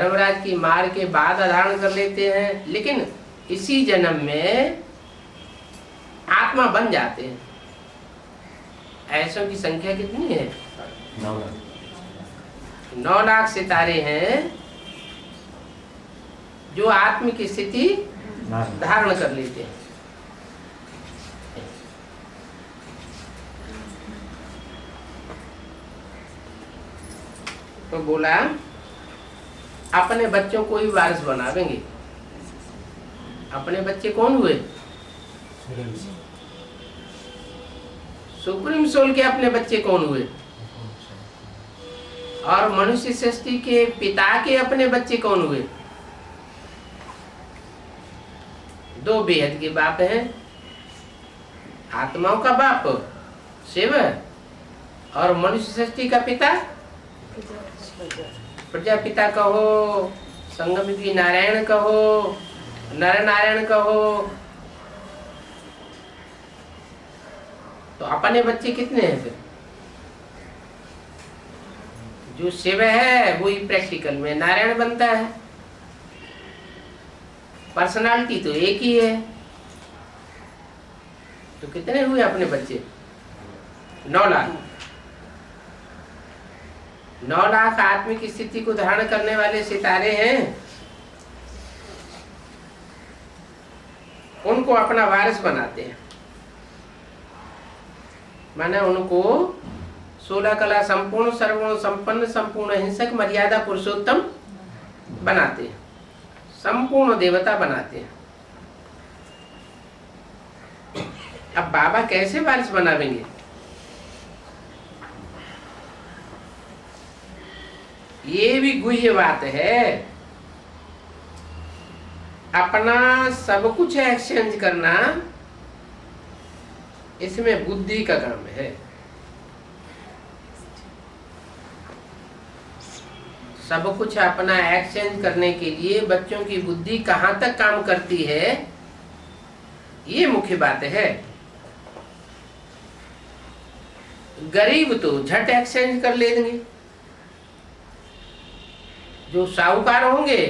धर्मराज की मार के बाद धारण कर लेते हैं, लेकिन इसी जन्म में आत्मा बन जाते हैं। ऐसों की संख्या कितनी है? 9 लाख सितारे हैं जो आत्म की स्थिति धारण कर लेते हैं। तो बोला अपने बच्चों को ही वारिस बनावेंगे। अपने बच्चे कौन हुए? सुप्रीम सोल के अपने बच्चे कौन हुए? और मनुष्य सृष्टि के पिता के अपने बच्चे कौन हुए? 2 बेहद के बाप हैं। आत्माओं का बाप शिव और मनुष्य सृष्टि का पिता प्रजापिता कहो, संगम की नारायण कहो, नर नारायण कहो। तो अपने बच्चे कितने हैं फिर? जो शिव है वो ही प्रैक्टिकल में नारायण बनता है। पर्सनालिटी तो एक ही है। तो कितने हुए अपने बच्चे? 9 लाख। 9 लाख आत्मिक स्थिति को धारण करने वाले सितारे हैं। उनको अपना वारिस बनाते हैं, माने उनको 16 कला संपूर्ण सर्वगुण संपन्न संपूर्ण हिंसक मर्यादा पुरुषोत्तम बनाते हैं, संपूर्ण देवता बनाते हैं। अब बाबा कैसे वारिस बनावेंगे? ये भी गुह्य बात है। अपना सब कुछ एक्सचेंज करना इसमें बुद्धि का काम है। सब कुछ अपना एक्सचेंज करने के लिए बच्चों की बुद्धि कहाँ तक काम करती है, ये मुख्य बात है। गरीब तो झट एक्सचेंज कर लेंगे, जो साहूकार होंगे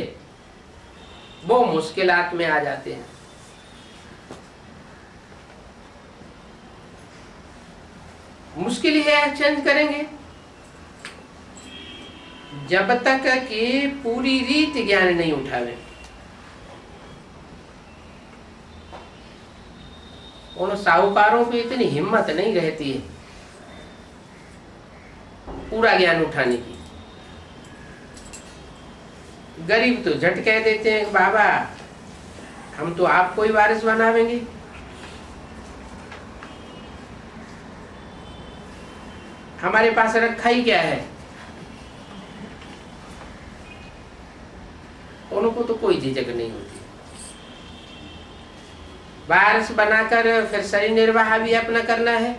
वो मुश्किलात में आ जाते हैं। मुश्किल ही एक्सचेंज करेंगे जब तक कि पूरी रीत ज्ञान नहीं उठावे। उन साहूकारों की इतनी हिम्मत नहीं रहती है पूरा ज्ञान उठाने की। गरीब तो झट कह देते हैं बाबा हम तो आपको ही वारिस बनावेंगे। हमारे पास रखा ही क्या है? उनको तो कोई झिझक नहीं होती। वारिस बनाकर फिर शरीर निर्वाह भी अपना करना है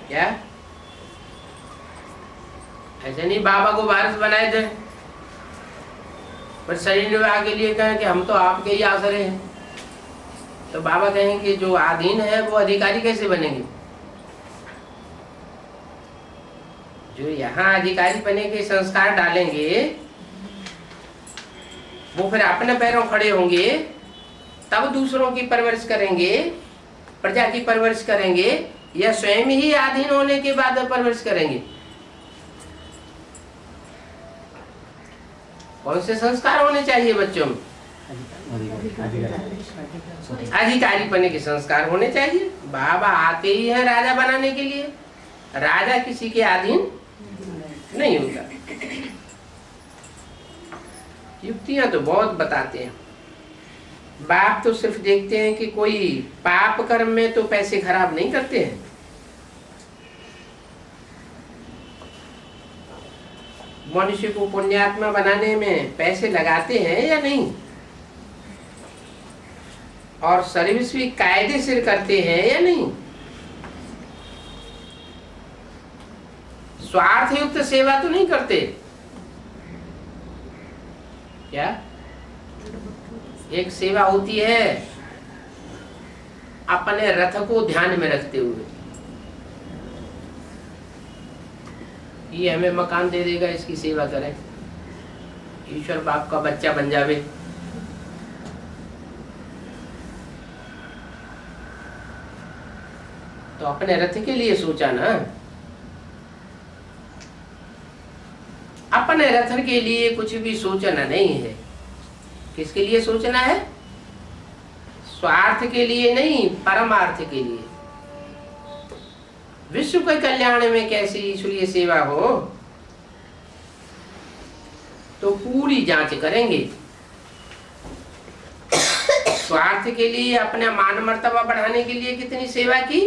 क्या? ऐसे नहीं बाबा को वारिस बनाए थे पर शरीर निर्वाह के लिए कहें कि हम तो आपके ही आसरे हैं। तो बाबा कहेंगे जो अधीन है वो अधिकारी कैसे बनेंगे? जो यहाँ अधिकारी बने के संस्कार डालेंगे वो फिर अपने पैरों खड़े होंगे, तब दूसरों की परवरिश करेंगे, प्रजा की परवरिश करेंगे, या स्वयं ही अधीन होने के बाद परवरिश करेंगे? कौन से संस्कार होने चाहिए बच्चों में? अधिकारी बने के संस्कार होने चाहिए। बाबा आते ही है राजा बनाने के लिए। राजा किसी के अधीन नहीं होता। युक्तियां तो बहुत बताते हैं। बाप तो सिर्फ देखते हैं कि कोई पाप कर्म में तो पैसे खराब नहीं करते हैं। मनुष्य को पुण्यात्मा बनाने में पैसे लगाते हैं या नहीं, और सर्विस भी कायदे से करते हैं या नहीं। स्वार्थ युक्त सेवा तो नहीं करते क्या? एक सेवा होती है अपने रथ को ध्यान में रखते हुए, ये हमें मकान दे देगा इसकी सेवा करें। ईश्वर बाप का बच्चा बन जावे। तो अपने रथ के लिए सोचा ना, अपने रथ के लिए कुछ भी सोचना नहीं है। किसके लिए सोचना है? स्वार्थ के लिए नहीं, परमार्थ के लिए। विश्व के कल्याण में कैसी ईश्वरीय सेवा हो तो पूरी जांच करेंगे। स्वार्थ के लिए, अपना मान मर्तबा बढ़ाने के लिए कितनी सेवा की,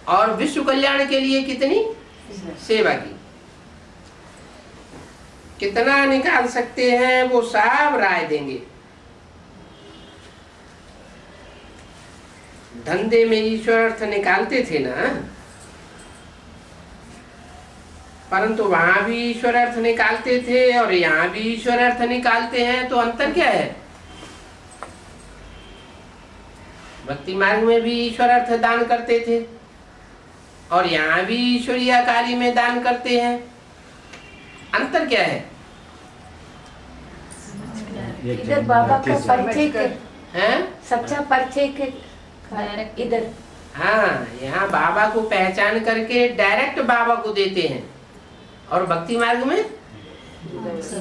और विश्व कल्याण के लिए कितनी सेवा की, कितना निकाल सकते हैं वो सब राय देंगे। धंधे में ईश्वर अर्थ निकालते थे ना, परंतु वहां भी ईश्वर अर्थ निकालते थे और यहाँ भी ईश्वर अर्थ निकालते हैं, तो अंतर क्या है? भक्ति मार्ग में भी ईश्वर अर्थ दान करते थे और यहाँ भी ईश्वरीय कार्य में दान करते हैं, अंतर क्या है? इधर बाबा का परिचय हैं? सच्चा परिचय इधर, हाँ, यहाँ बाबा को पहचान करके डायरेक्ट बाबा को देते हैं, और भक्ति मार्ग में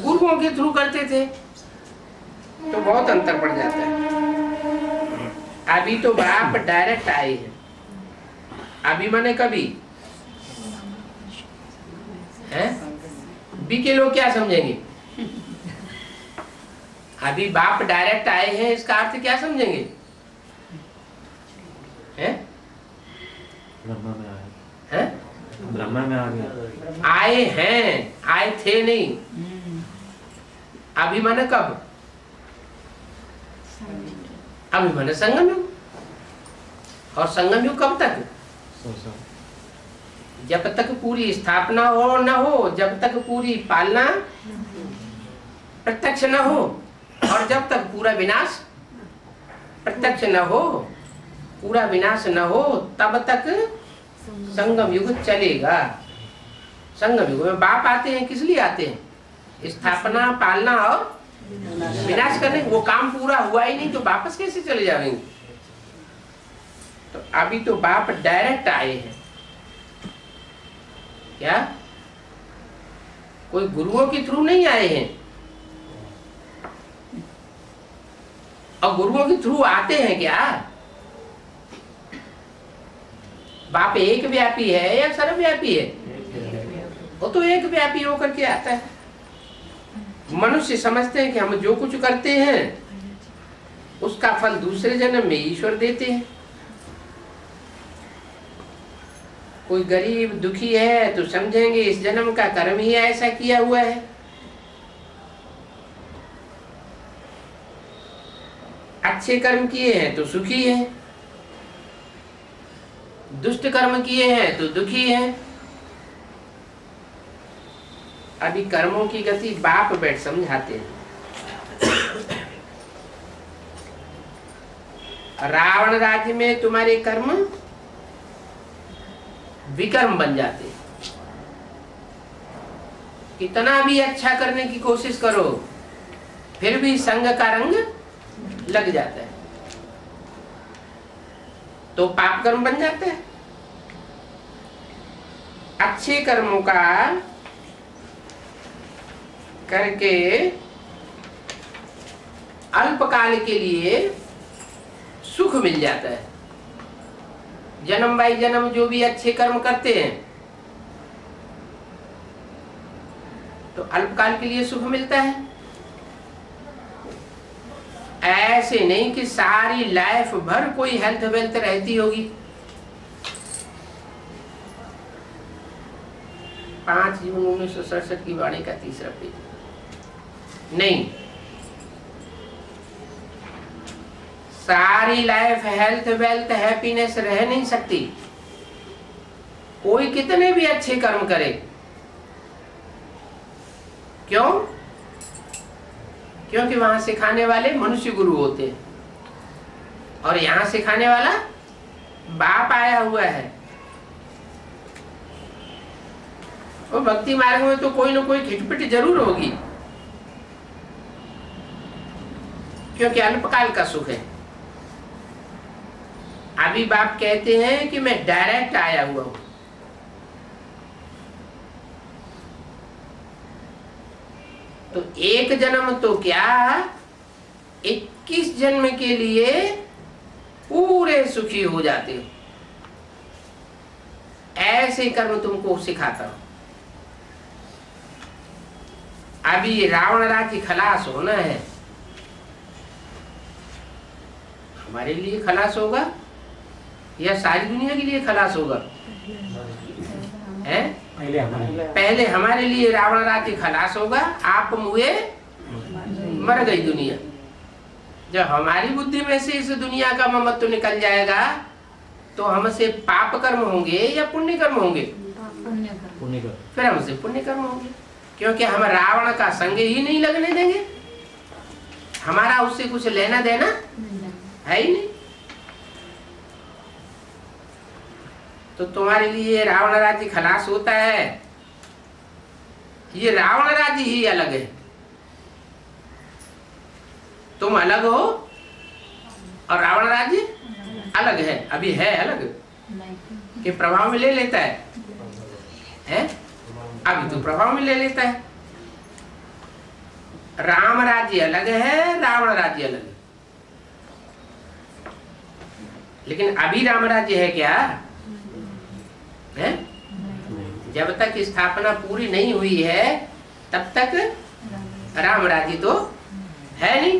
गुरुओं के थ्रू करते थे, तो बहुत अंतर पड़ जाता है। अभी तो बाप डायरेक्ट आए हैं, अभी माने कभी हैं? बी के लोग क्या समझेंगे? अभी बाप डायरेक्ट आए हैं, इसका अर्थ क्या समझेंगे? हैं? ब्रह्मा में आए हैं? ब्रह्मा में आ गए, आए हैं, आए थे नहीं। अभी माने कब? अभी माने संगम युग, और संगम युग कब तक? जब तक पूरी स्थापना हो न हो, जब तक पूरी पालना प्रत्यक्ष न हो, और जब तक पूरा विनाश प्रत्यक्ष न हो, पूरा विनाश न हो, तब तक संगम युग चलेगा। संगम युग में बाप आते हैं, किस लिए आते हैं? स्थापना, पालना और विनाश करने। वो काम पूरा हुआ ही नहीं तो वापस कैसे चले जाएंगे? तो अभी तो बाप डायरेक्ट आए हैं। क्या कोई गुरुओं के थ्रू नहीं आए हैं? और गुरुओं के थ्रू आते हैं क्या? बाप एक व्यापी है या सर्वव्यापी है? वो तो एक व्यापी होकर के आता है। मनुष्य समझते हैं कि हम जो कुछ करते हैं उसका फल दूसरे जन्म में ईश्वर देते हैं। कोई गरीब दुखी है तो समझेंगे इस जन्म का कर्म ही ऐसा किया हुआ है। अच्छे कर्म किए हैं तो सुखी है, दुष्ट कर्म किए हैं तो दुखी है। अभी कर्मों की गति बाप बैठ समझाते हैं। रावण राज्य में तुम्हारे कर्म विकर्म बन जाते हैं। कितना भी अच्छा करने की कोशिश करो फिर भी संग का रंग लग जाता है, तो पाप कर्म बन जाता है। अच्छे कर्मों का करके अल्पकाल के लिए सुख मिल जाता है। जन्म बाई जन्म जो भी अच्छे कर्म करते हैं तो अल्पकाल के लिए सुख मिलता है। ऐसे नहीं कि सारी लाइफ भर कोई हेल्थ वेल्थ रहती होगी। 5 जून 1967 की वाणी का 3रा पेज। नहीं, सारी लाइफ हेल्थ वेल्थ हैप्पीनेस रह नहीं सकती। कोई कितने भी अच्छे कर्म करे, क्यों? क्योंकि वहां सिखाने वाले मनुष्य गुरु होते हैं और यहाँ सिखाने वाला बाप आया हुआ है। वो भक्ति मार्ग में तो कोई ना कोई खिटपिट जरूर होगी, क्योंकि अल्पकाल का सुख है। अभी बाप कहते हैं कि मैं डायरेक्ट आया हुआ हूं, तो एक जन्म तो क्या 21 जन्म के लिए पूरे सुखी हो जाते हो। ऐसे कर्म तुमको सिखाता हूं। अभी रावण राज्य खलास होना है, हमारे लिए खलास होगा या सारी दुनिया के लिए खलास होगा? हैं? पहले हमारे लिए रावण राज्य खलास होगा। आप मुए मर गई दुनिया। जब हमारी बुद्धि में से इस दुनिया का ममत्व निकल जाएगा तो हमसे पाप कर्म होंगे या पुण्य कर्म होंगे? पुण्य कर्म। फिर हमसे पुण्य कर्म होंगे, क्योंकि हम रावण का संग ही नहीं लगने देंगे। हमारा उससे कुछ लेना देना है ही नहीं। तो तुम्हारे लिए रावण राज्य खलास होता है, ये रावण राज्य ही अलग है। तुम अलग हो और रावण राज्य अलग है। अभी है अलग के प्रभाव में ले लेता है? अभी तो प्रभाव में ले लेता है। राम राज्य अलग है, रावण राज्य अलग है। लेकिन अभी राम राज्य है क्या? है? जब तक स्थापना पूरी नहीं हुई है तब तक राम राज्य तो है नहीं।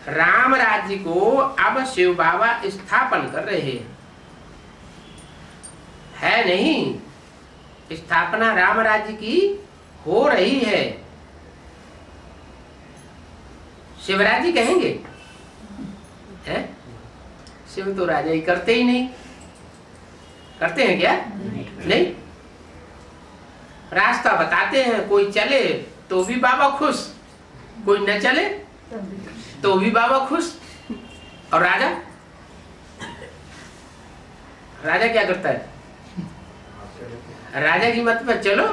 राम राज्य को अब शिव बाबा स्थापन कर रहे हैं, है नहीं। स्थापना राम राज्य की हो रही है। शिवराज्य कहेंगे? है? शिव तो राजा ही करते ही नहीं। करते हैं क्या? नहीं। रास्ता बताते हैं, कोई चले तो भी बाबा खुश, कोई न चले तो भी बाबा खुश। और राजा क्या करता है? राजा की मत पर चलो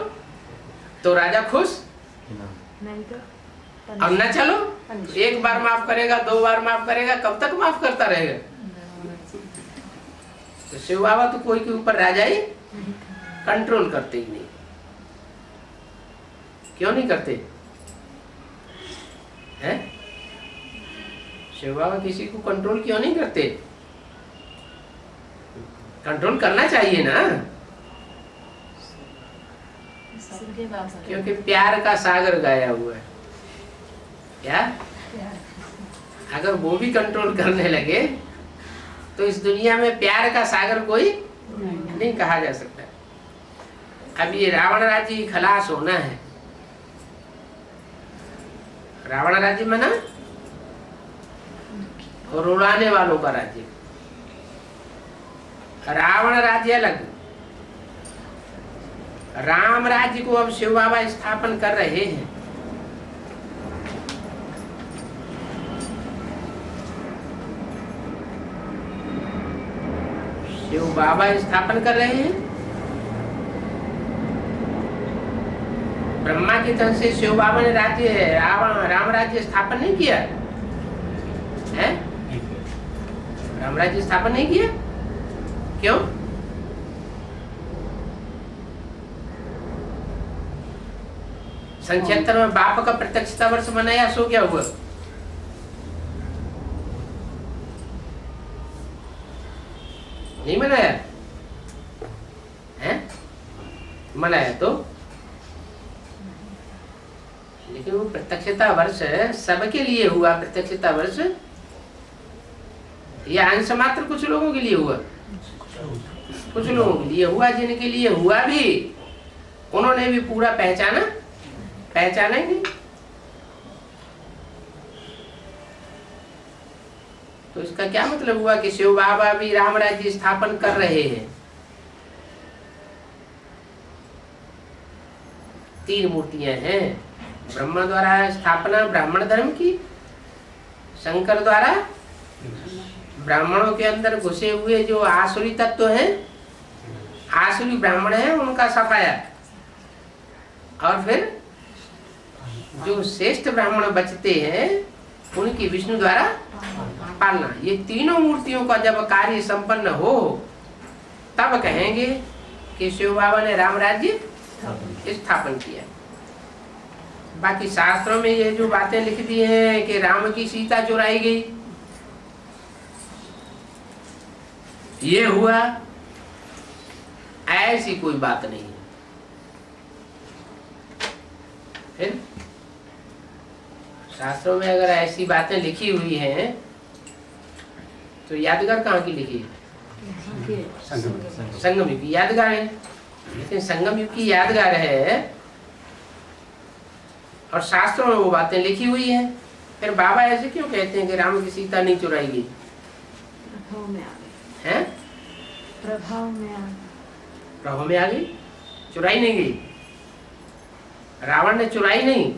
तो राजा खुश, और न चलो एक बार माफ करेगा, 2 बार माफ करेगा, कब तक माफ करता रहेगा? तो शिव बाबा तो कोई के ऊपर राजा ही कंट्रोल करते ही नहीं। क्यों नहीं करते हैं? शिव बाबा किसी को कंट्रोल क्यों नहीं करते? कंट्रोल करना चाहिए ना, क्योंकि प्यार का सागर गाया हुआ है। क्या? अगर वो भी कंट्रोल करने लगे तो इस दुनिया में प्यार का सागर कोई नहीं कहा जा सकता। अब ये रावण राज्य खलास होना है। रावण राज्य मना और उड़ाने वालों का राज्य। रावण राज्य अलग, राम राज्य को अब शिव बाबा स्थापन कर रहे हैं। शिव बाबा स्थापन कर रहे हैं। ब्रह्मा की तरफ से शिव बाबा ने राज्य राम राज्य स्थापन नहीं किया है? राम राज्य स्थापन नहीं किया। क्यों? सन 76 में बाप का प्रत्यक्षता वर्ष मनाया, सो क्या हुआ? नहीं मनाया है? मनाया तो, लेकिन वो प्रत्यक्षता वर्ष सबके लिए हुआ। प्रत्यक्षता वर्ष या अंश मात्र कुछ लोगों के लिए हुआ, कुछ लोगों के लिए हुआ। जिनके लिए हुआ भी उन्होंने भी पूरा पहचाना ही नहीं। तो इसका क्या मतलब हुआ कि शिव बाबा भी राम राज्य स्थापन कर रहे हैं। 3 मूर्तियां हैं। ब्रह्मा द्वारा स्थापना ब्राह्मण धर्म की, शंकर द्वारा ब्राह्मणों के अंदर घुसे हुए जो आसुरी तत्व हैं आसुरी ब्राह्मण है उनका सफाया, और फिर जो श्रेष्ठ ब्राह्मण बचते हैं उनकी विष्णु द्वारा पालना। ये तीनों मूर्तियों का जब कार्य संपन्न हो तब कहेंगे कि शिव बाबा ने राम राज्य स्थापन किया। बाकी शास्त्रों में ये जो बातें लिख दी हैं कि राम की सीता चुराई गई, ये हुआ, ऐसी कोई बात नहीं है। फिर शास्त्रों में अगर ऐसी बातें लिखी हुई हैं तो यादगार कहाँ की लिखी है? संगम युग की यादगार है। लेकिन संगम युग की यादगार है और शास्त्रों में वो बातें लिखी हुई हैं, फिर बाबा ऐसे क्यों कहते हैं कि राम की सीता नहीं चुराई गई? हैं? प्रभाव में आ गई, चुराई नहीं गई। रावण ने चुराई नहीं,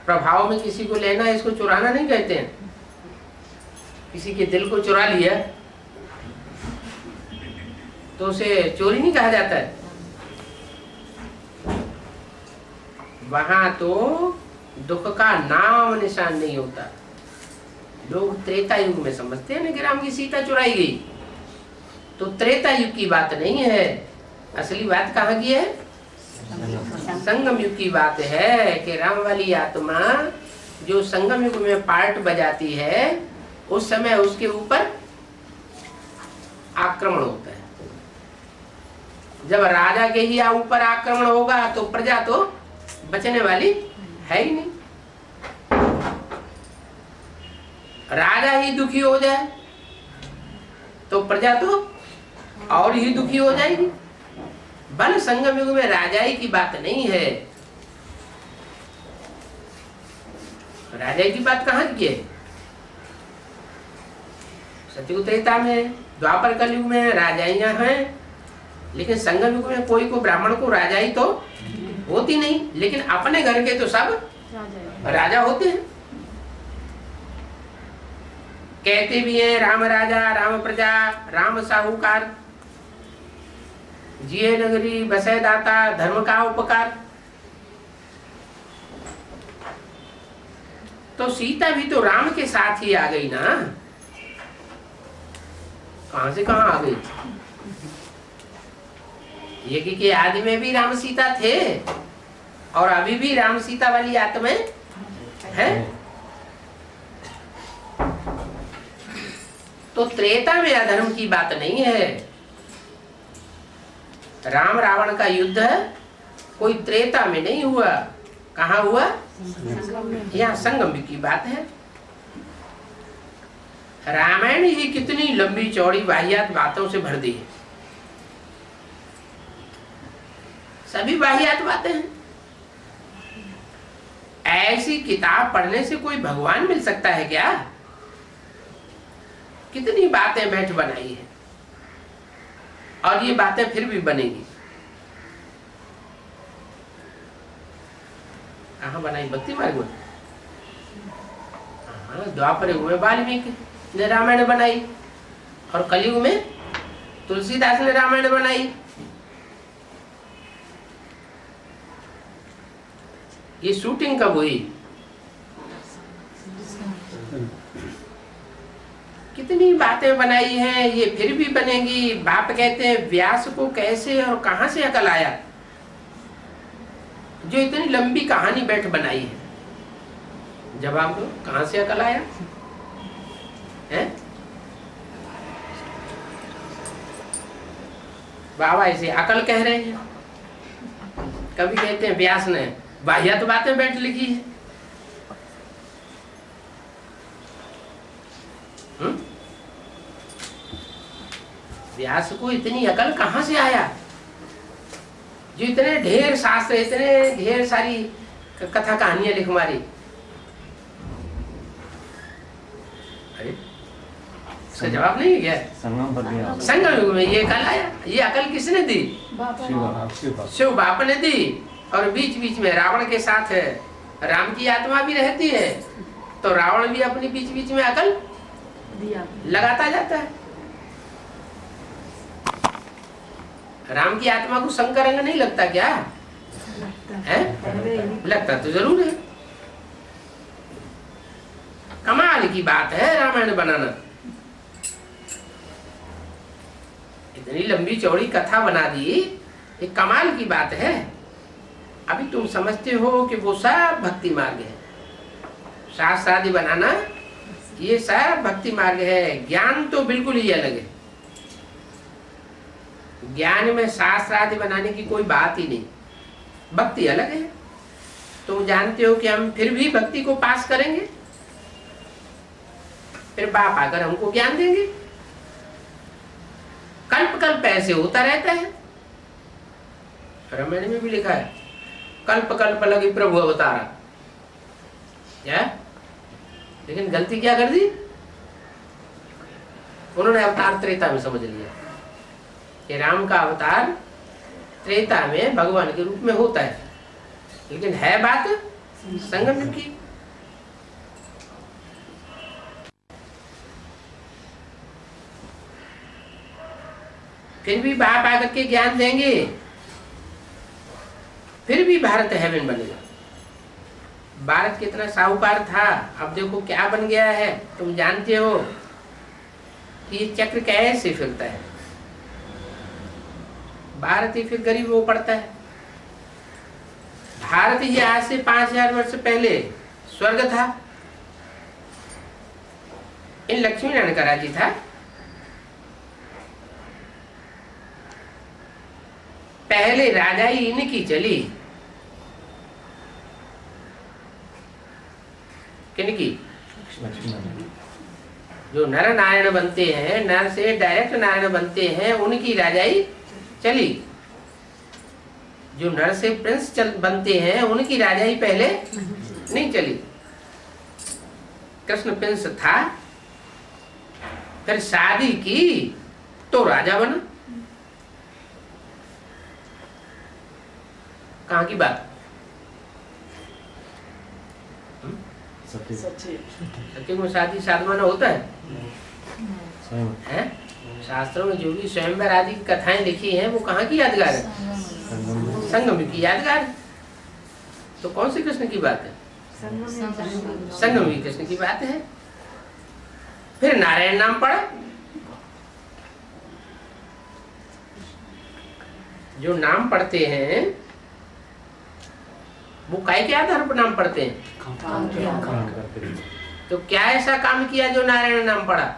प्रभाव में किसी को लेना इसको चुराना नहीं कहते हैं। किसी के दिल को चुरा लिया तो उसे चोरी नहीं कहा जाता है। वहां तो दुख का नाम निशान नहीं होता। लोग त्रेता युग में समझते हैं ना कि राम की सीता चुराई गई, तो त्रेता युग की बात नहीं है। असली बात कहाँ की है? संगम युग की बात है कि राम वाली आत्मा जो संगम युग में पार्ट बजाती है उस समय उसके ऊपर आक्रमण होता है। जब राजा के ही ऊपर आक्रमण होगा तो प्रजा तो बचने वाली है ही नहीं। राजा ही दुखी हो जाए तो प्रजा तो और ही दुखी हो जाएगी। बल संगम युग में राजाई की बात नहीं है। राजाई की बात कहाँ की है? सतयुग त्रेता में, द्वापर कलयुग में राजाइयां हैं, लेकिन संगम युग में कोई को ब्राह्मण को राजाई तो होती नहीं, लेकिन अपने घर के तो सब राजा होते हैं। कहते भी हैं राम राजा राम प्रजा राम साहूकार, जिये नगरी बसे दाता धर्म का उपकार। तो सीता भी तो राम के साथ ही आ गई ना, कहां से कहां आ गई? यज्ञ के आदि में भी राम सीता थे और अभी भी राम सीता वाली आत्माएं है। तो त्रेता में अधर्म की बात नहीं है। राम रावण का युद्ध कोई त्रेता में नहीं हुआ। कहाँ हुआ? यहाँ संगम की बात है। रामायण ही कितनी लंबी चौड़ी वाहियात बातों से भर दी है। सभी वाहियात बातें हैं। ऐसी किताब पढ़ने से कोई भगवान मिल सकता है क्या? कितनी बातें बैठ बनाई है और ये बातें फिर भी बनेगी। कहाँ बनाई? भक्ति मार्ग में। द्वापर युग में वाल्मीकि ने रामायण बनाई और कलयुग में तुलसीदास ने रामायण बनाई। ये शूटिंग कब हुई? कितनी बातें बनाई हैं, ये फिर भी बनेगी। बाप कहते हैं व्यास को कैसे और कहां से अकल आया जो इतनी लंबी कहानी बैठ बनाई है? जवाब दो, कहां से अकल आया है? बाबा इसे अकल कह रहे हैं। कभी कहते हैं व्यास ने वाहियात बातें बैठ लिखी है। व्यास को इतनी अकल कहां से आया जो इतने ढेर शास्त्र, इतने ढेर सारी कथा कहानियां लिख मारी? अरे इसका जवाब नहीं है क्या? संगम युग में ये अकल आया। ये अकल किसने दी? शिव बाप ने दी। और बीच बीच में रावण के साथ है राम की आत्मा भी रहती है, तो रावण भी अपनी बीच बीच में अकल लगाता जाता है। राम की आत्मा को संग का रंग नहीं लगता क्या? है? लगता तो जरूर है। कमाल की बात है रामायण बनाना। इतनी लंबी चौड़ी कथा बना दी, एक कमाल की बात है। अभी तुम समझते हो कि वो सब भक्ति मार्ग है। शास्त्र आदि बनाना ये सब भक्ति मार्ग है। ज्ञान तो बिल्कुल ही अलग है। ज्ञान में शास्त्र आदि बनाने की कोई बात ही नहीं, भक्ति अलग है। तुम जानते हो कि हम फिर भी भक्ति को पास करेंगे, फिर बाप आकर हमको ज्ञान देंगे। कल्प कल्प ऐसे होता रहता है। रामायण में भी लिखा है कल्प कल्प लगी प्रभु अवतारा। क्या? लेकिन गलती क्या कर दी? उन्होंने अवतार त्रेता में समझ लिया कि राम का अवतार त्रेता में भगवान के रूप में होता है, लेकिन है बात संगम की। फिर भी बाप आकर के ज्ञान देंगे, फिर भी भारत हेवन बनेगा। भारत कितना साहूकार था, अब देखो क्या बन गया है। तुम जानते हो कि ये चक्र कैसे फिरता है। भारत ही फिर गरीब हो पड़ता है। भारत ये आज से 5000 वर्ष पहले स्वर्ग था। इन लक्ष्मी नारायण का राज्य था। पहले राजाई इनकी चली। किनकी? जो नर नारायण बनते हैं, नर से डायरेक्ट नारायण बनते हैं, उनकी राजाई चली। जो नर से प्रिंस बनते हैं, उनकी राजाई पहले नहीं चली। कृष्ण प्रिंस था, फिर शादी की तो राजा बना। कहाँ की बात? सत्य में शादी साधवाना होता है? शास्त्रों में जो भी स्वयंवर आदि की कथाएं लिखी हैं वो कहाँ की यादगार है? संगम की यादगार। तो कौन से कृष्ण की बात है? संगम की कृष्ण की बात है। फिर नारायण नाम पड़ा। जो नाम पढ़ते हैं वो काय के आधार पर नाम पढ़ते हैं? तो क्या ऐसा काम किया जो नारायण नाम पढ़ा?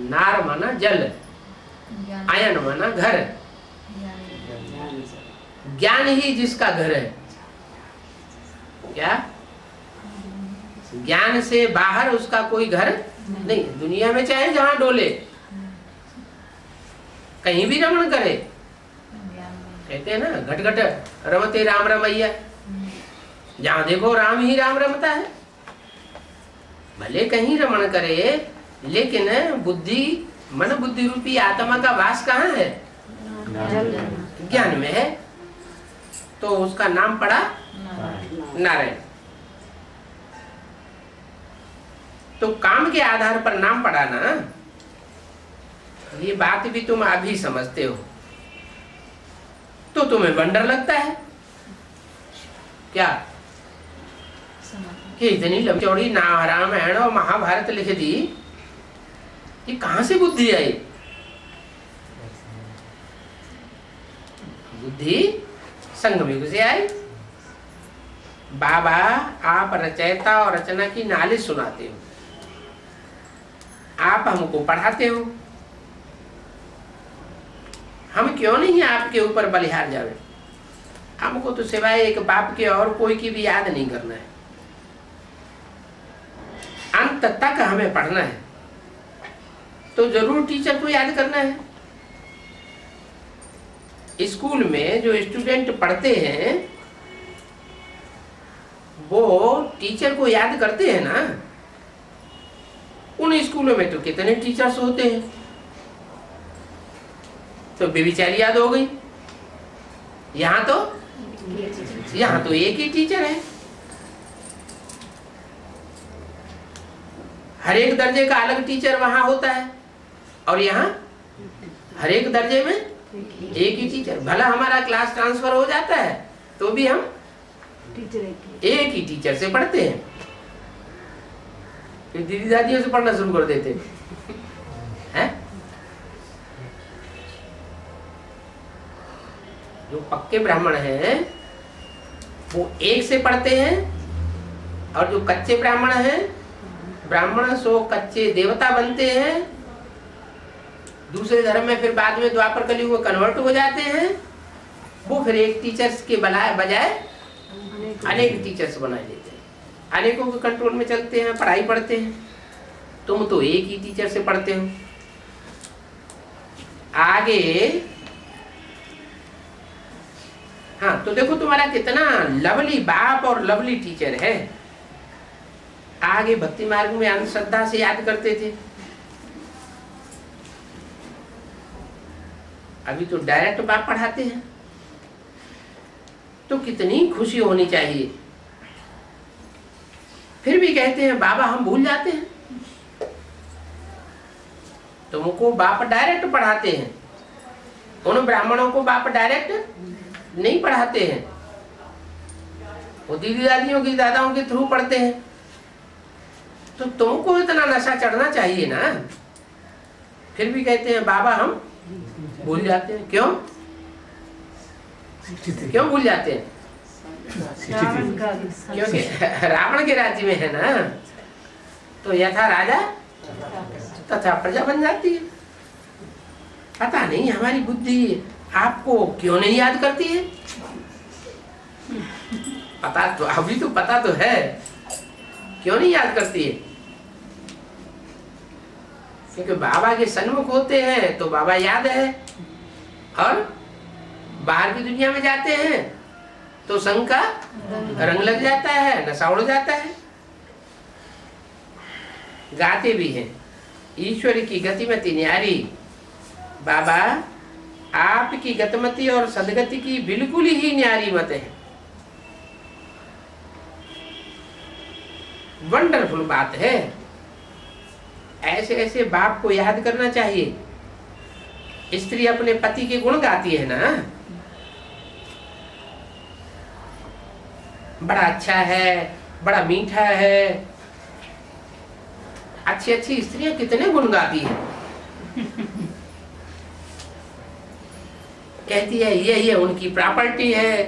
नार माना जल, आयन माना घर। ज्ञान ही जिसका घर है। क्या? ज्ञान से बाहर उसका कोई घर नहीं। दुनिया में चाहे जहां डोले, कहीं भी रमण करे। कहते हैं ना घट घट रमते राम रमैया। जहां देखो राम ही राम रमता है। भले कहीं रमण करे, लेकिन बुद्धि मन बुद्धि रूपी आत्मा का वास कहाँ है? ज्ञान में है। तो उसका नाम पड़ा नारायण। तो काम के आधार पर नाम पड़ा ना, ये बात भी तुम अभी समझते हो तो तुम्हें वंडर लगता है क्या कि इतनी लंबी चौड़ी रामायण और महाभारत लिख दी, ये कहां से बुद्धि आई? बुद्धि संगम से आई। बाबा आप रचयिता और रचना की नालिश सुनाते हो, आप हमको पढ़ाते हो। हम क्यों नहीं आपके ऊपर बलिहार जावे? हमको तो सिवाय एक बाप के और कोई की भी याद नहीं करना है। अंत तक हमें पढ़ना है तो जरूर टीचर को याद करना है। स्कूल में जो स्टूडेंट पढ़ते हैं वो टीचर को याद करते हैं ना। उन स्कूलों में तो कितने टीचर्स होते हैं, तो बेबिचारी याद हो गई। यहाँ तो एक ही टीचर है। हर एक दर्जे का अलग टीचर वहां होता है। और यहाँ हर एक दर्जे में एक ही टीचर। भला हमारा क्लास ट्रांसफर हो जाता है तो भी हम एक ही टीचर से पढ़ते हैं, फिर दीदी दादियों से पढ़ना शुरू कर देते हैं। जो पक्के ब्राह्मण हैं वो एक से पढ़ते हैं, और जो कच्चे ब्राह्मण हैं, ब्राह्मण सो कच्चे देवता बनते हैं, दूसरे धर्म में फिर बाद में द्वापर कलयुग में कन्वर्ट हो जाते हैं, वो फिर एक टीचर्स के बजाय अनेक टीचर्स बना लेते हैं, अनेकों के कंट्रोल में चलते हैं, पढ़ाई पढ़ते हैं। तुम तो एक ही टीचर से पढ़ते हो। आगे हाँ, तो देखो तुम्हारा कितना लवली बाप और लवली टीचर है। आगे भक्ति मार्ग में अंधश्रद्धा से याद करते थे, अभी तो डायरेक्ट बाप पढ़ाते हैं। तो कितनी खुशी होनी चाहिए। फिर भी कहते हैं बाबा हम भूल जाते हैं। तुमको बाप डायरेक्ट पढ़ाते हैं, उन ब्राह्मणों को बाप डायरेक्ट नहीं पढ़ाते हैं, वो दीदी दादियों की दादाओं के थ्रू पढ़ते हैं। तो तुमको इतना नशा चढ़ना चाहिए ना। फिर भी कहते हैं बाबा हम भूल जाते हैं। क्यों क्यों भूल जाते हैं? क्योंकि रावण के राज्य में है ना, तो यथा राजा तथा प्रजा बन जाती है। पता नहीं हमारी बुद्धि आपको क्यों नहीं याद करती है। पता तो अभी तो पता तो है, क्यों नहीं याद करती है? क्योंकि बाबा के सन्मुख होते हैं तो बाबा याद है, और बाहर की दुनिया में जाते हैं तो संग का रंग लग जाता है, नशा उड़ जाता है। गाते भी हैं ईश्वर की गतिमति न्यारी, बाबा आपकी गतिमति और सदगति की बिल्कुल ही न्यारी मत है। वंडरफुल बात है। ऐसे ऐसे बाप को याद करना चाहिए। स्त्री अपने पति के गुण गाती है ना, बड़ा अच्छा है, बड़ा मीठा है। अच्छी अच्छी स्त्रियां कितने गुण गाती है, कहती है ये उनकी प्रॉपर्टी है।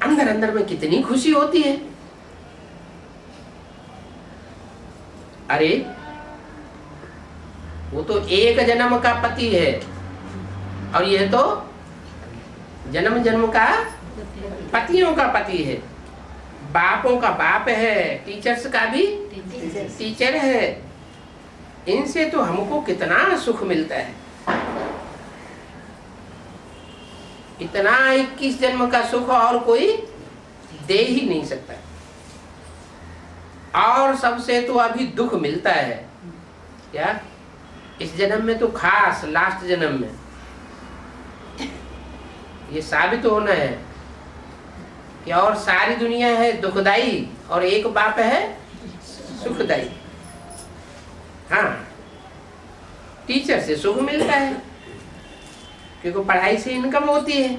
अंदर अंदर में कितनी खुशी होती है। अरे वो तो एक जन्म का पति है, और ये तो जन्म जन्म का पतियों का पति है, बापों का बाप है, टीचर्स का भी टीचर है। इनसे तो हमको कितना सुख मिलता है। इतना 21 जन्म का सुख और कोई दे ही नहीं सकता। और सबसे तो अभी दुख मिलता है क्या? इस जन्म में तो खास लास्ट जन्म में ये साबित होना है कि और सारी दुनिया है दुखदाई और एक बाप है सुखदाई। हाँ, टीचर से सुख मिलता है क्योंकि पढ़ाई से इनकम होती है।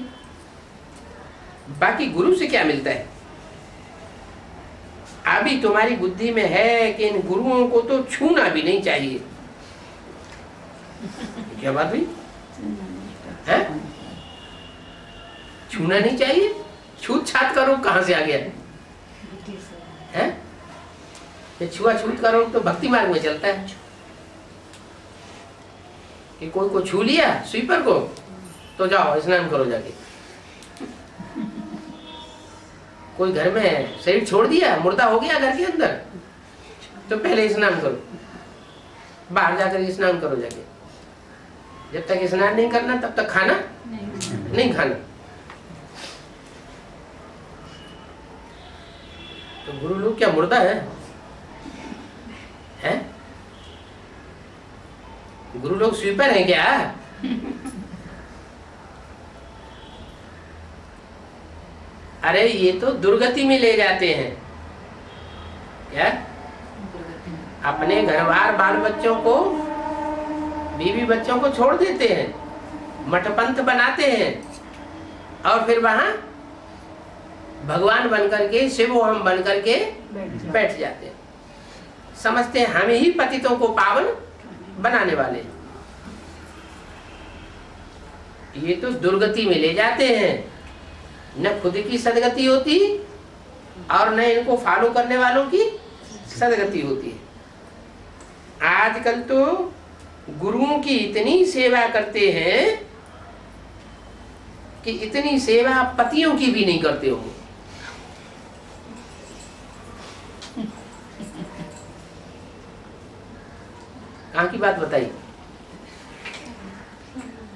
बाकी गुरु से क्या मिलता है? अभी तुम्हारी बुद्धि में है कि इन गुरुओं को तो छूना भी नहीं चाहिए। क्या बात हुई है? छूना नहीं चाहिए। छूत छात का रोग कहां से आ गया है? ये छुआछूत का रोग तो भक्ति मार्ग में चलता है कि कोई को छू लिया स्वीपर को तो जाओ स्नान करो जाके। कोई घर में शरीर छोड़ दिया, मुर्दा हो गया घर के अंदर, तो पहले स्नान करो, बाहर जाकर स्नान करो जाके। जब तक स्नान नहीं करना तब तक खाना नहीं खाना। तो गुरु लोग क्या मुर्दा है? हैं? गुरु लोग स्वीपर हैं क्या? अरे ये तो दुर्गति में ले जाते हैं क्या? अपने घरवार बाल बच्चों को, बीवी बच्चों को छोड़ देते हैं, मठपंथ बनाते हैं और फिर वहां भगवान बनकर के, शिव हम बनकर के बैठ जाते हैं। समझते हैं हमें ही पतितों को पावन बनाने वाले। ये तो दुर्गति में ले जाते हैं, न खुद की सदगति होती और न इनको फॉलो करने वालों की सदगति होती है। आजकल तो गुरुओं की इतनी सेवा करते हैं कि इतनी सेवा पतियों की भी नहीं करते होंगे। कहाँ की बात बताई?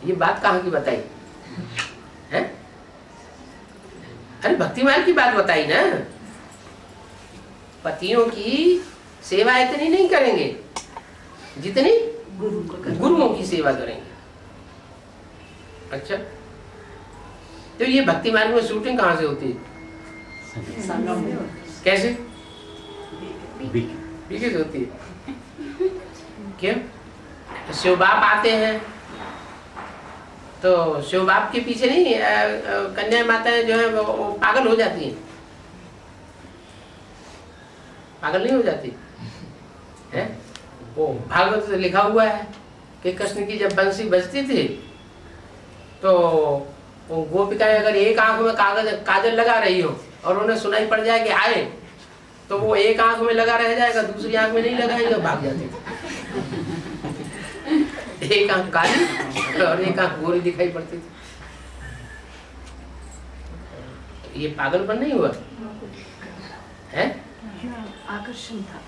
ये बात कहाँ की बताई है? अरे भक्ति मार्ग की बात बताई ना। पतियों की सेवा इतनी नहीं करेंगे जितनी गुरुओं की सेवा करेंगे। अच्छा, तो ये भक्ति मार्ग में शूटिंग कहाँ से होती है? कैसे? बीके से होती है। क्यों? शिव बाप आते हैं तो शिव बाप के पीछे नहीं कन्या माताएं जो है वो पागल हो जाती हैं। पागल नहीं हो जाती है? वो भागवत से लिखा हुआ है कि कृष्ण की जब बंसी बजती थी तो वो गोपिकाएं अगर एक आंख में काजल लगा रही हो और उन्हें सुनाई पड़ जाए कि आए, तो वो एक आंख में लगा रह जाएगा, दूसरी आंख में नहीं लगाएगा, भाग जाती। एक आंख काली और एक आंख गोरी दिखाई पड़ती थी। तो ये पागलपन नहीं हुआ है? आकर्षण था।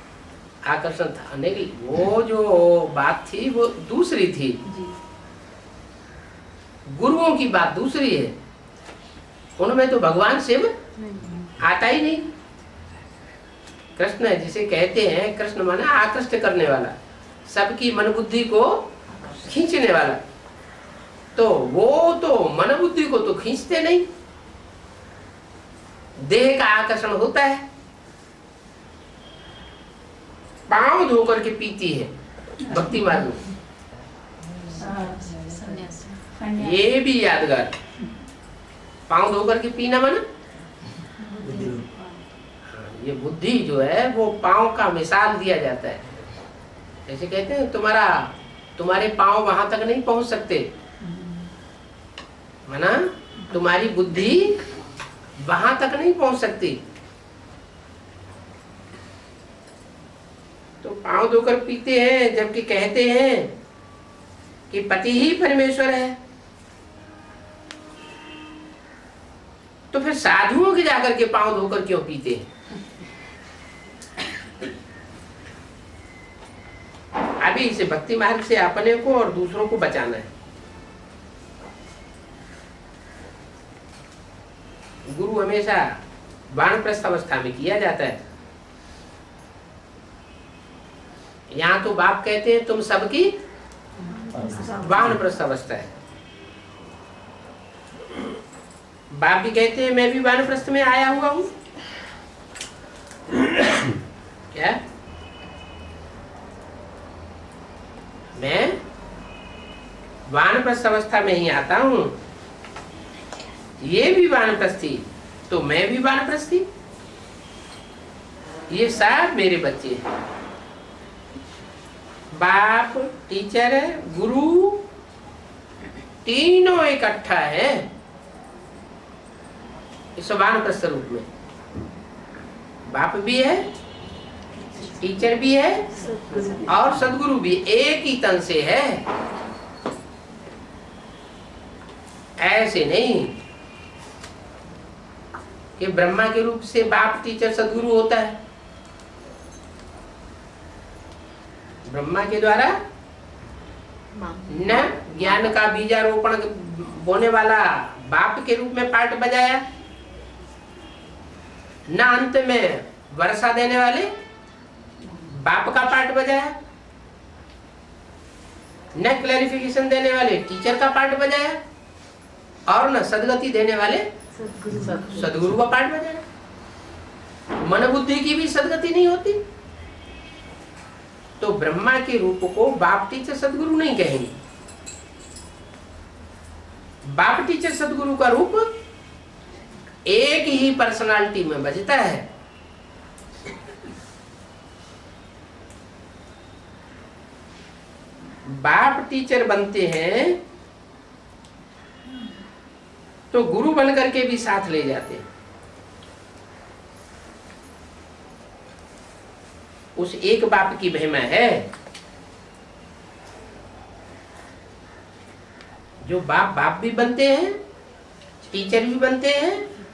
आकर्षण था। नहीं, वो जो बात थी वो दूसरी थी। गुरुओं की बात दूसरी है। उनमें तो भगवान शिव आता ही नहीं। कृष्ण है जिसे कहते हैं, कृष्ण माना आकृष्ट करने वाला, सबकी मन बुद्धि को खींचने वाला। तो वो तो मन बुद्धि को तो खींचते नहीं, देह का आकर्षण होता है। पांव धोकर के पीती है भक्ति मार्ग में। ये भी यादगार, पांव धोकर के पीना माना ये बुद्धि जो है वो पांव का मिसाल दिया जाता है। जैसे कहते हैं तुम्हारे पांव वहां तक नहीं पहुंच सकते, माना तुम्हारी बुद्धि वहां तक नहीं पहुंच सकती। तो पांव धोकर पीते हैं, जबकि कहते हैं कि पति ही परमेश्वर है। तो फिर साधुओं के जाकर के पांव धोकर क्यों पीते हैं? अभी इसे भक्ति मार्ग से अपने को और दूसरों को बचाना है। गुरु हमेशा वानप्रस्थ अवस्था में किया जाता है। यहाँ तो बाप कहते हैं तुम सबकी वानप्रस्थ अवस्था है। बाप भी कहते हैं मैं भी वानप्रस्थ में आया हुआ हूं। क्या? मैं वानप्रस्थ अवस्था में ही आता हूं। ये भी वानप्रस्थी तो मैं भी वानप्रस्थी। ये सब मेरे बच्चे हैं। बाप, टीचर, गुरु तीनों इकट्ठा है इस वानप्रस्थ रूप में। बाप भी है, टीचर भी है और सदगुरु भी एक ही तन से है। ऐसे नहीं कि ब्रह्मा के रूप से बाप, टीचर, सदगुरु होता है। ब्रह्मा के द्वारा न ज्ञान का बीजारोपण बोने वाला बाप के रूप में पार्ट बजाया, न अंत में वर्षा देने वाले बाप का पार्ट बजाया, न क्लैरिफिकेशन देने वाले टीचर का पार्ट बजाया और न सदगति देने वाले सदगुरु का पार्ट बजाया। मन बुद्धि की भी सदगति नहीं होती। तो ब्रह्मा के रूप को बाप टीचर सदगुरु नहीं कहेंगे। बाप टीचर सदगुरु का रूप एक ही पर्सनालिटी में बजता है। बाप टीचर बनते हैं तो गुरु बन करके भी साथ ले जाते हैं। उस एक बाप की महिमा है। जो बाप बाप भी बनते हैं, टीचर भी बनते हैं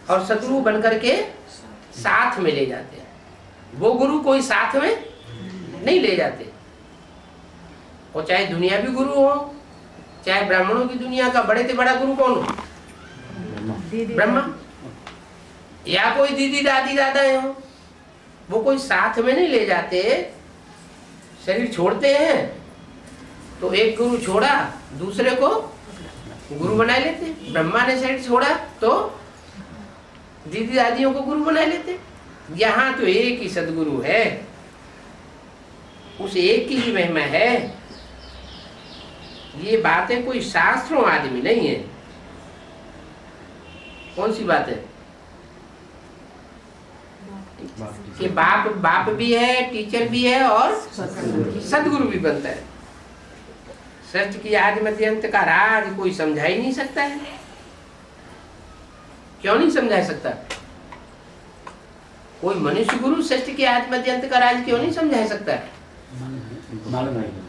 और सदगुरु बन करके साथ में ले जाते हैं। वो गुरु कोई साथ में नहीं ले जाते। और चाहे दुनिया भी गुरु हो, चाहे ब्राह्मणों की दुनिया का बड़े से बड़ा गुरु कौन हो? ब्रह्मा। या कोई दीदी दादी दादा हो, वो कोई साथ में नहीं ले जाते। शरीर छोड़ते हैं तो एक गुरु छोड़ा, दूसरे को गुरु बना लेते। ब्रह्मा ने शरीर छोड़ा तो दीदी दादियों को गुरु बना लेते। यहाँ तो एक ही सदगुरु है, उस एक की ही महिमा है। ये बातें कोई शास्त्रों आदि में नहीं है। कौन सी बात है? कि बाप बाप भी है, टीचर भी है और सदगुरु भी बनता है। सृष्टि की आदि मध्य अंत का राज कोई समझा ही नहीं सकता है। क्यों नहीं समझा सकता? कोई मनुष्य गुरु सृष्टि की आदि मध्य अंत का राज क्यों नहीं समझा सकता है?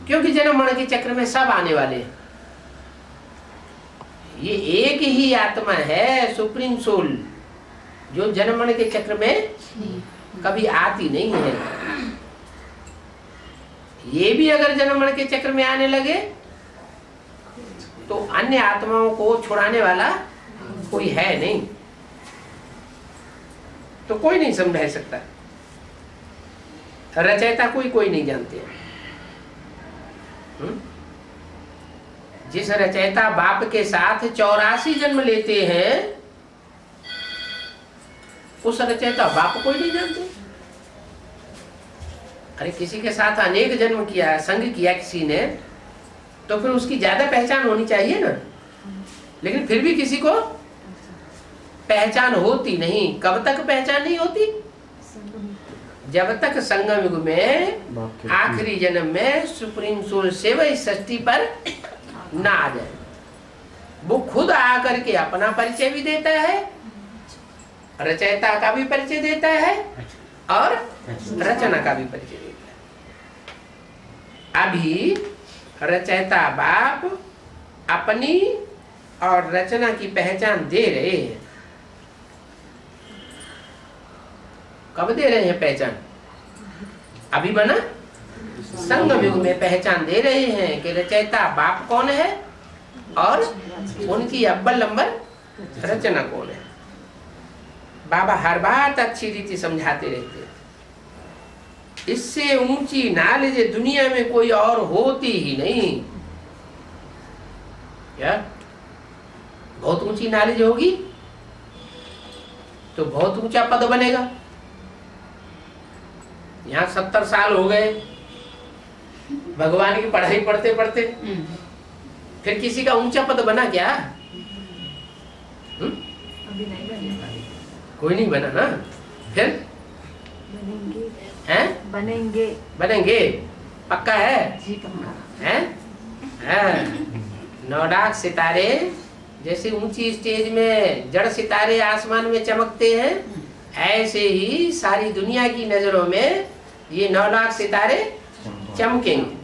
क्योंकि जन्म मरण के चक्र में सब आने वाले हैं। ये एक ही आत्मा है, सुप्रीम सोल, जो जन्म मरण के चक्र में कभी आती नहीं है। ये भी अगर जन्म मरण के चक्र में आने लगे तो अन्य आत्माओं को छुड़ाने वाला कोई है नहीं, तो कोई नहीं समझा सकता। रचयिता कोई नहीं जानते। जिस रचयिता बाप के साथ 84 जन्म लेते हैं, उस रचयिता बाप कोई नहीं जानते। अरे किसी के साथ अनेक जन्म किया, संग किया किसी ने, तो फिर उसकी ज्यादा पहचान होनी चाहिए ना। लेकिन फिर भी किसी को पहचान होती नहीं। कब तक पहचान नहीं होती? जब तक संगम युग में आखिरी जन्म में सुप्रीम सोल से वह सृष्टि पर ना आ जाए। वो खुद आकर के अपना परिचय भी देता है, रचयिता का भी परिचय देता है और रचना का भी परिचय देता है। अभी रचयिता बाप अपनी और रचना की पहचान दे रहे हैं। कब दे रहे हैं पहचान? अभी बना संगम युग में पहचान दे रहे हैं कि रचयिता बाप कौन है और उनकी अव्वल नंबर रचना कौन है। बाबा हर बात अच्छी रीति समझाते रहते हैं। इससे ऊंची नॉलेज दुनिया में कोई और होती ही नहीं। क्या बहुत ऊंची नॉलेज होगी तो बहुत ऊंचा पद बनेगा। यहाँ 70 साल हो गए भगवान की पढ़ाई पढ़ते पढ़ते, फिर किसी का ऊंचा पद बना क्या? अभी नहीं बनेगा। कोई नहीं बना ना। फिर बनेंगे हैं? बनेंगे पक्का है? जी पक्का हैं? 9 लाख सितारे जैसे ऊंची स्टेज में जड़ सितारे आसमान में चमकते हैं, ऐसे ही सारी दुनिया की नजरों में ये 9 लाख सितारे चमकेंगे,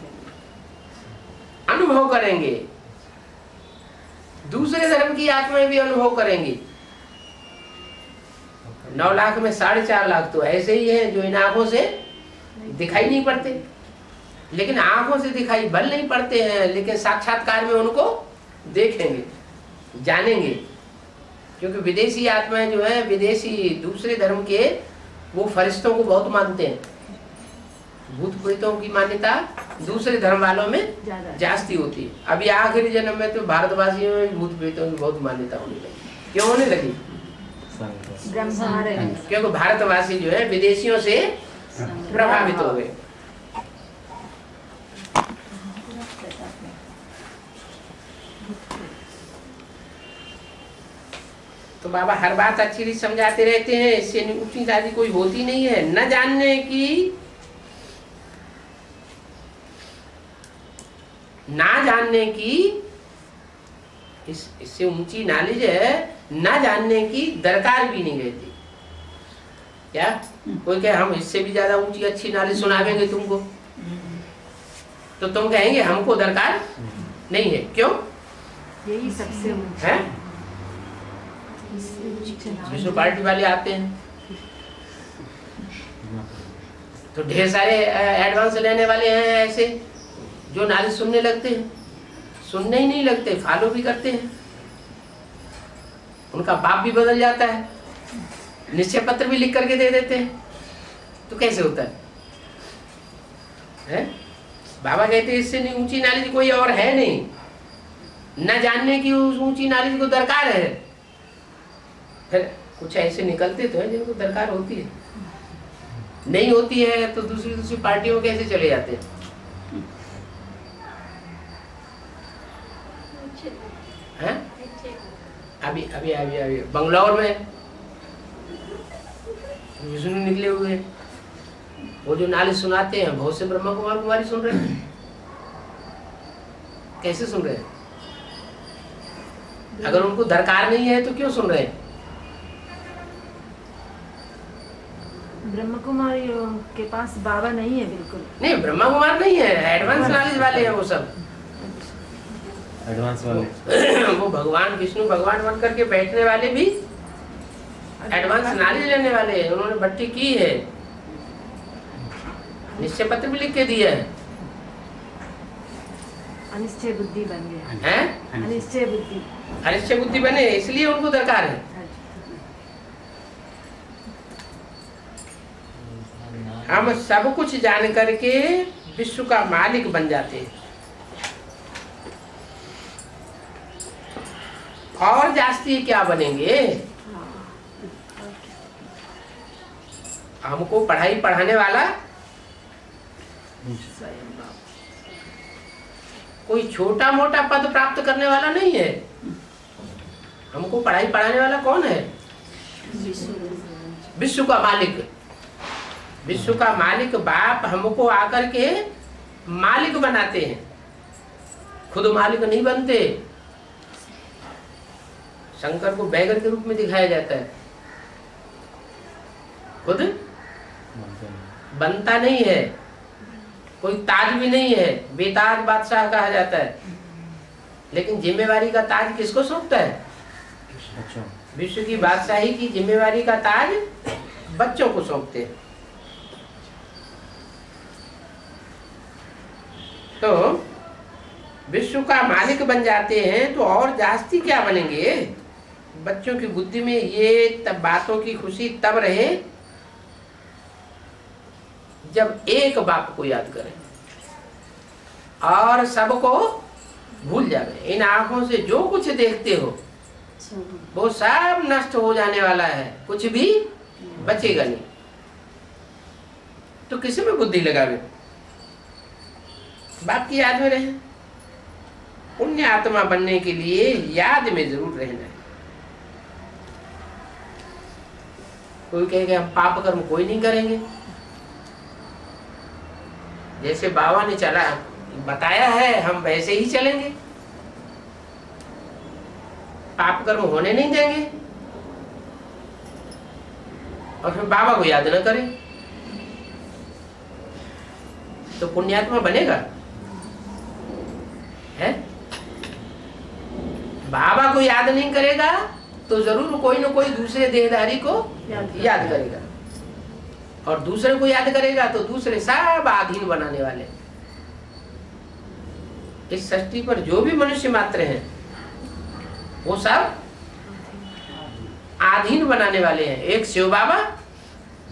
अनुभव करेंगे। दूसरे धर्म की आत्माएं भी अनुभव करेंगी। 9 लाख में 4.5 लाख तो ऐसे ही हैं जो इन आंखों से दिखाई नहीं पड़ते। लेकिन आंखों से दिखाई भल नहीं पड़ते हैं, लेकिन साक्षात्कार में उनको देखेंगे, जानेंगे। क्योंकि विदेशी आत्माएं जो है, विदेशी दूसरे धर्म के, वो फरिश्तों को बहुत मानते हैं। भूत प्रेतों की मान्यता दूसरे धर्म वालों में जास्ती होती है। अभी आखिरी जन्म में तो भारतवासियों में भूत प्रेतों की बहुत मान्यता होने लगी। क्यों होने लगी? क्योंकि भारतवासी जो है विदेशियों से प्रभावित हो गए। तो बाबा हर बात अच्छी रीत समझाते रहते हैं, इससे ऊंची जाति कोई होती नहीं है। न जानने की, ना जानने की, इससे ऊंची नॉलेज है, ना जानने की दरकार भी नहीं रहती। क्या कोई कहे हम इससे भी ज्यादा ऊंची अच्छी नॉलेज सुनावेंगे तुमको, तो तुम कहेंगे हमको दरकार नहीं है। क्यों? यही सबसे है? विश्व पार्टी वाले आते हैं तो ढेर सारे एडवांस लेने वाले हैं ऐसे, जो नॉलेज सुनने लगते हैं, सुनने ही नहीं लगते, फॉलो भी करते हैं। उनका बाप भी बदल जाता है, निश्चय पत्र भी लिख करके दे देते हैं। तो कैसे होता है? बाबा कहते हैं इससे नहीं ऊंची नॉलेज कोई और है नहीं। न जानने की उस ऊंची नॉलेज को दरकार है। फिर कुछ ऐसे निकलते तो हैं जिनको दरकार होती है, नहीं होती है तो दूसरी दूसरी पार्टियों में कैसे चले जाते हैं? हैं? अभी अभी अभी अभी बंगलौर में विष्णु निकले हुए हैं, वो जो नाले सुनाते हैं बहुत से ब्रह्मा कुमार कुमारी सुन रहे हैं। कैसे सुन रहे हैं? अगर उनको दरकार नहीं है तो क्यों सुन रहे हैं? ब्रह्म कुमारी के पास बाबा नहीं है, बिल्कुल नहीं, ब्रह्मा कुमार नहीं है, एडवांस नॉलेज वाले हैं वो सब। एडवांस वाले वो भगवान विष्णु भगवान बन करके बैठने वाले भी एडवांस नॉलेज लेने वाले हैं। उन्होंने भट्टी की है, निश्चय पत्र भी लिख के दिया है। अनिश्चय बुद्धि बन गया हैं? अनिश्चय बुद्धि, अनिश्चय बुद्धि बने, इसलिए उनको दरकार है। हम सब कुछ जान करके विश्व का मालिक बन जाते हैं। और जास्ती क्या बनेंगे? हमको पढ़ाई पढ़ाने वाला कोई छोटा मोटा पद प्राप्त करने वाला नहीं है। हमको पढ़ाई पढ़ाने वाला कौन है? विश्व का मालिक। विश्व का मालिक बाप हमको आकर के मालिक बनाते हैं, खुद मालिक नहीं बनते। शंकर को बैगर के रूप में दिखाया जाता है, खुद बनता नहीं है, कोई ताज भी नहीं है, बेताज बादशाह कहा जाता है। लेकिन जिम्मेवारी का ताज किसको सौंपता है? विश्व की बादशाही की जिम्मेवारी का ताज बच्चों को सौंपते हैं। तो विश्व का मालिक बन जाते हैं तो और जास्ती क्या बनेंगे? बच्चों की बुद्धि में ये तब बातों की खुशी तब रहे जब एक बाप को याद करें और सबको भूल जावे। इन आंखों से जो कुछ देखते हो वो सब नष्ट हो जाने वाला है, कुछ भी बचेगा नहीं। तो किसी में बुद्धि लगावे? बाप की याद में रहे। पुण्य आत्मा बनने के लिए याद में जरूर रहना है। कोई कहेगा हम पाप कर्म कोई नहीं करेंगे, जैसे बाबा ने चला बताया है हम वैसे ही चलेंगे, पाप कर्म होने नहीं देंगे। और फिर बाबा को याद न करें तो पुण्यात्मा बनेगा? है? बाबा को याद नहीं करेगा तो जरूर कोई न कोई दूसरे देहधारी को याद करेगा, और दूसरे को याद करेगा तो दूसरे सब आधीन बनाने वाले। इस सृष्टि पर जो भी मनुष्य मात्र हैं वो सब आधीन बनाने वाले हैं। एक शिव बाबा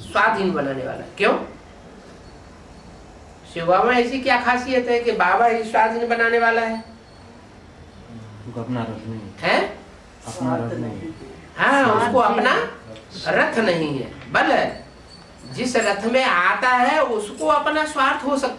स्वाधीन बनाने वाला। क्यों? शिव बाबा ऐसी क्या खासियत है कि बाबा ही स्वाधीन बनाने वाला है? अपना रथ नहीं है? अपना रथ नहीं। हाँ, उसको अपना रथ नहीं है, बल है। जिस रथ में आता है उसको अपना स्वार्थ हो सकता